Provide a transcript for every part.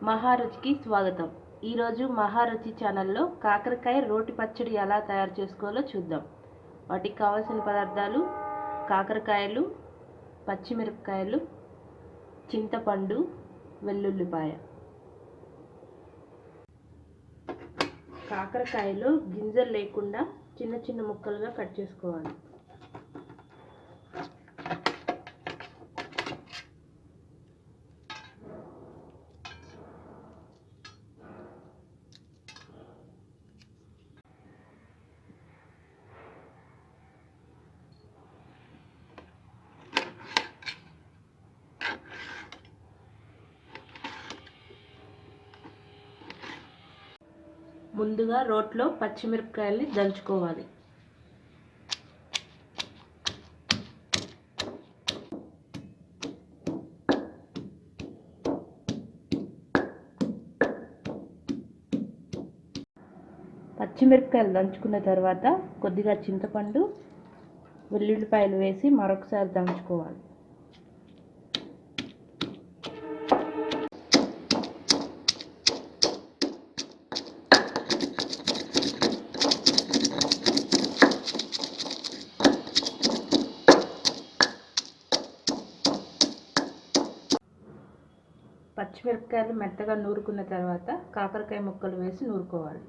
మహారుచికి స్వాగతం. ఈరోజు మహారుచి ఛానల్లో కాకరకాయ రోటి పచ్చడి ఎలా తయారు చేసుకోవాలో చూద్దాం. వాటికి కావాల్సిన పదార్థాలు: కాకరకాయలు, పచ్చిమిరపకాయలు, చింతపండు, వెల్లుల్లిపాయ. కాకరకాయలో గింజలు లేకుండా చిన్న చిన్న ముక్కలుగా కట్ చేసుకోవాలి. ముందుగా రోట్లో పచ్చిమిరపకాయల్ని దంచుకోవాలి. పచ్చిమిరపకాయలు దంచుకున్న తర్వాత కొద్దిగా చింతపండు, వెల్లుల్లిపాయలు వేసి మరొకసారి దంచుకోవాలి. పచ్చిమిరపకాయలు మెత్తగా నూరుకున్న తర్వాత కాకరకాయ ముక్కలు వేసి నూరుకోవాలి.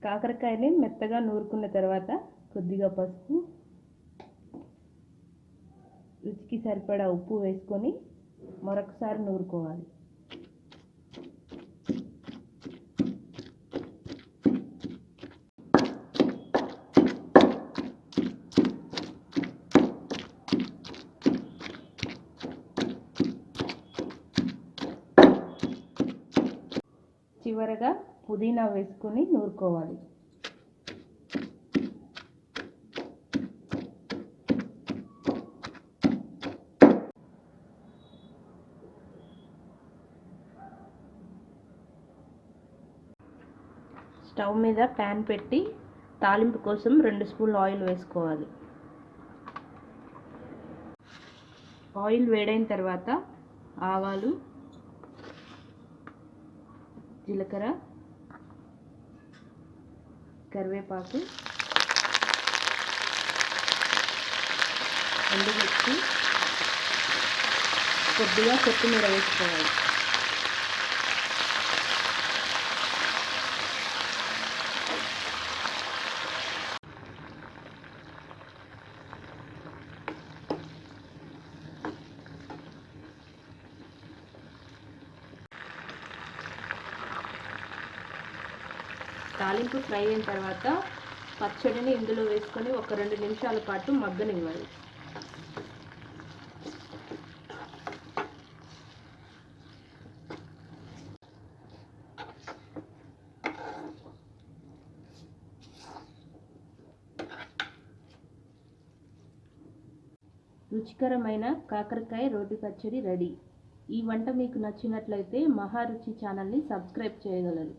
కాకరకాయని మెత్తగా నూరుకున్న తర్వాత కొద్దిగా పసుపు, రుచికి సరిపడా ఉప్పు వేసుకొని మరొకసారి నూరుకోవాలి. చివరగా పుదీనా వేసుకొని నూరుకోవాలి. స్టవ్ మీద ప్యాన్ పెట్టి తాలింపు కోసం 2 స్పూన్లు ఆయిల్ వేసుకోవాలి. ఆయిల్ వేడైన తర్వాత ఆవాలు, జీలకర్ర, కరివేపాకు, ఎండుమిర్చి, కొద్దిగా కొత్తిమీర వేసుకోవాలి. తాలింపు ఫ్రై అయిన తర్వాత పచ్చడిని ఇందులో వేసుకొని ఒక 2 నిమిషాల పాటు మగ్గనివ్వాలి. రుచికరమైన కాకరకాయ రోటి పచ్చడి రెడీ. ఈ వంట మీకు నచ్చినట్లయితే మహారుచి ఛానల్ని సబ్స్క్రైబ్ చేయగలరు.